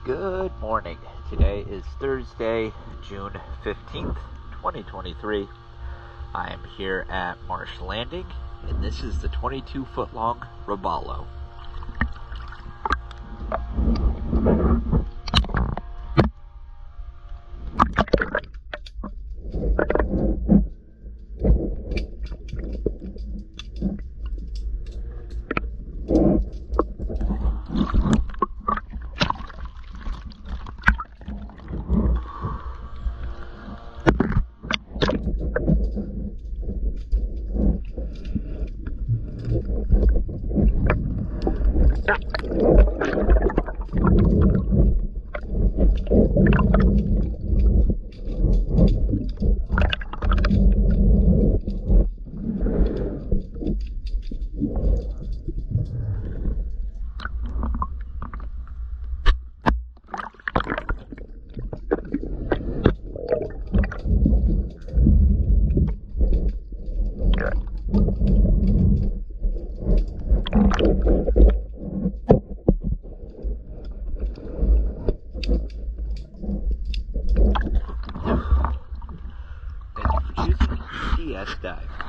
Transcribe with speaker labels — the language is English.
Speaker 1: Good morning. Today is Thursday, June 15th, 2023. I am here at Marsh Landing, and this is the 22-foot long Roballo. Thank you for choosing CS Dive.